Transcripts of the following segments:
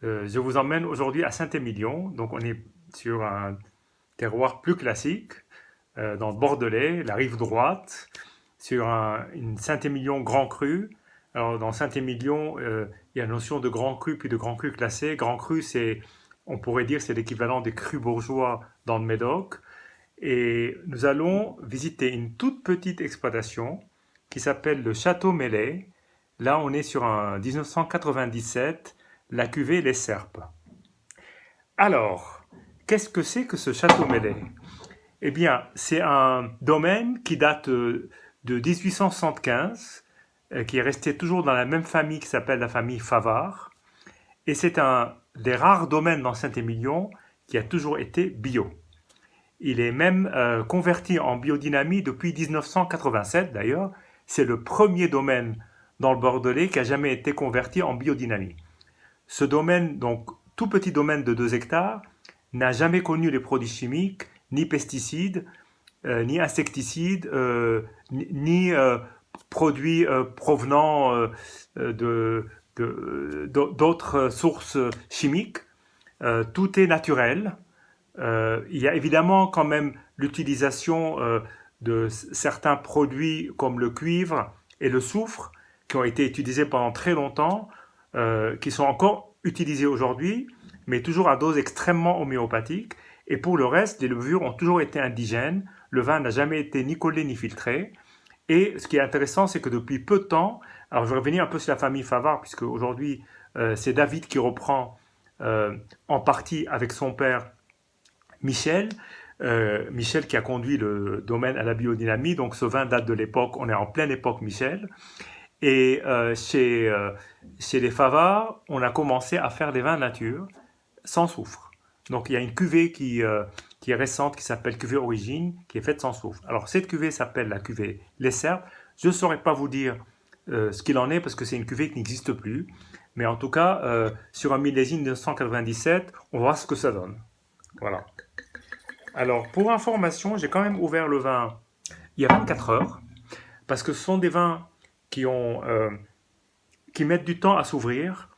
Je vous emmène aujourd'hui à Saint-Émilion. Donc, on est sur un terroir plus classique, dans le Bordelais, la rive droite, sur une Saint-Émilion grand cru. Alors, dans Saint-Émilion, il y a la notion de grand cru puis de grand cru classé. Grand cru, on pourrait dire, c'est l'équivalent des crus bourgeois dans le Médoc. Et nous allons visiter une toute petite exploitation qui s'appelle le Château Meslay. Là, on est sur un 1997, la cuvée Les Serpes. Alors, qu'est-ce que c'est que ce Château Meslay? Eh bien, c'est un domaine qui date de 1875, qui est resté toujours dans la même famille qui s'appelle la famille Favard. Et c'est un des rares domaines dans Saint-Émilion qui a toujours été bio. Il est même converti en biodynamie depuis 1987 d'ailleurs. C'est le premier domaine dans le Bordelais qui a jamais été converti en biodynamie. Ce domaine, donc tout petit domaine de 2 hectares, n'a jamais connu les produits chimiques, ni pesticides, ni insecticides, ni produits provenant d'autres sources chimiques. Tout est naturel. Il y a évidemment quand même l'utilisation de certains produits comme le cuivre et le soufre qui ont été utilisés pendant très longtemps, qui sont encore utilisés aujourd'hui, mais toujours à dose extrêmement homéopathique. Et pour le reste, les levures ont toujours été indigènes. Le vin n'a jamais été ni collé ni filtré. Et ce qui est intéressant, c'est que depuis peu de temps, alors je vais revenir un peu sur la famille Favard, puisque aujourd'hui c'est David qui reprend en partie avec son père Michel, Michel qui a conduit le domaine à la biodynamie, donc ce vin date de l'époque, on est en pleine époque Michel, et chez les Favard, on a commencé à faire des vins nature, sans soufre. Donc il y a une cuvée qui est récente, qui s'appelle cuvée origine, qui est faite sans soufre. Alors cette cuvée s'appelle la cuvée Les Serpes. Je ne saurais pas vous dire ce qu'il en est, parce que c'est une cuvée qui n'existe plus, mais en tout cas, sur un millésime 1997, on voit ce que ça donne. Voilà. Alors, pour information, j'ai quand même ouvert le vin il y a 24 heures, parce que ce sont des vins qui mettent du temps à s'ouvrir.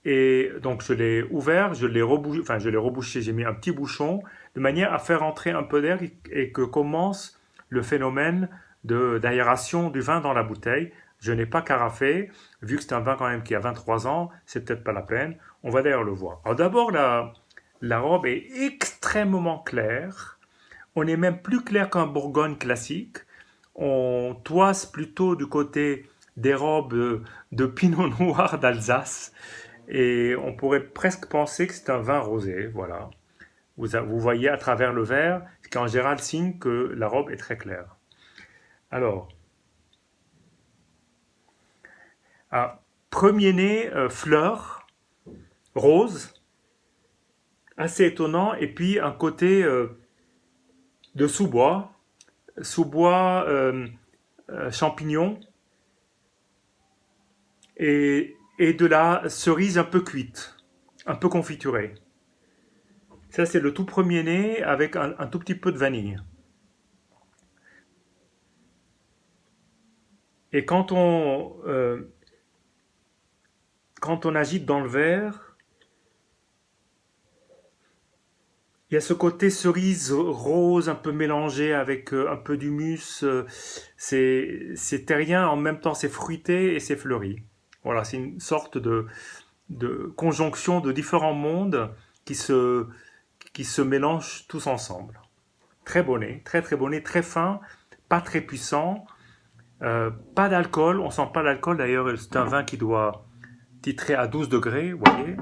Et donc, je l'ai ouvert, je l'ai rebouché, j'ai mis un petit bouchon, de manière à faire entrer un peu d'air et que commence le phénomène d'aération du vin dans la bouteille. Je n'ai pas carafé, vu que c'est un vin quand même qui a 23 ans, c'est peut-être pas la peine. On va d'ailleurs le voir. Alors d'abord, la robe est extrêmement claire. On est même plus clair qu'un Bourgogne classique. On toise plutôt du côté des robes de Pinot Noir d'Alsace. Et on pourrait presque penser que c'est un vin rosé. Voilà. Vous voyez à travers le verre, ce qui en général signe que la robe est très claire. Alors, premier nez, fleur, rose, assez étonnant. Et puis un côté de sous-bois, sous-bois champignons et de la cerise un peu cuite, un peu confiturée. Ça, c'est le tout premier nez avec un tout petit peu de vanille. Et quand on agite dans le verre, il y a ce côté cerise rose un peu mélangé avec un peu d'humus. C'est terrien, en même temps c'est fruité et c'est fleuri. Voilà, c'est une sorte de conjonction de différents mondes qui se, qui se mélangent tous ensemble. Très bonnet, très très bonnet, très fin, pas très puissant, pas d'alcool, on sent pas d'alcool d'ailleurs, c'est un vin qui doit titrer à 12 degrés, vous voyez,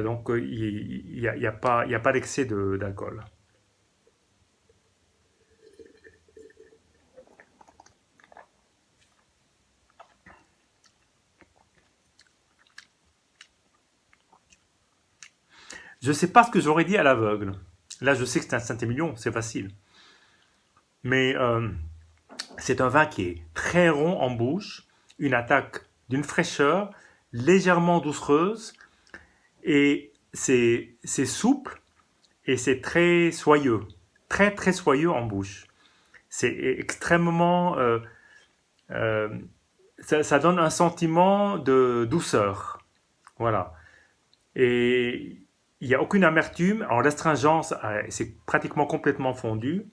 donc il y a pas d'excès d'alcool. Je ne sais pas ce que j'aurais dit à l'aveugle. Là, je sais que c'est un Saint-Émilion, c'est facile. Mais c'est un vin qui est très rond en bouche, une attaque d'une fraîcheur légèrement doucereuse, et c'est souple et c'est très soyeux, très très soyeux en bouche. C'est extrêmement, ça donne un sentiment de douceur. Voilà. Et il n'y a aucune amertume. Alors l'astringence, c'est pratiquement complètement fondu.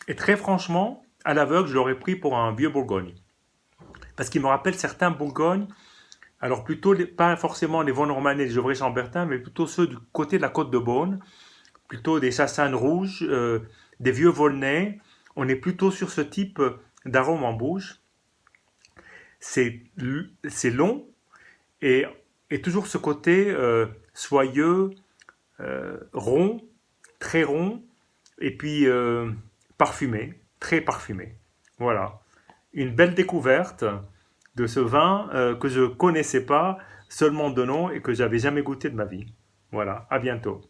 Et très franchement, à l'aveugle, je l'aurais pris pour un vieux Bourgogne. Parce qu'il me rappelle certains Bourgognes, alors plutôt, pas forcément les Vaux-Normandais, les Gevrey-Chambertin, mais plutôt ceux du côté de la côte de Beaune, plutôt des Chassanes rouges, des vieux Volnay. On est plutôt sur ce type d'arôme en bouche. C'est long et, et toujours ce côté soyeux, rond, très rond, et puis parfumé, très parfumé. Voilà, une belle découverte de ce vin que je connaissais pas, seulement de nom et que j'avais jamais goûté de ma vie. Voilà, à bientôt.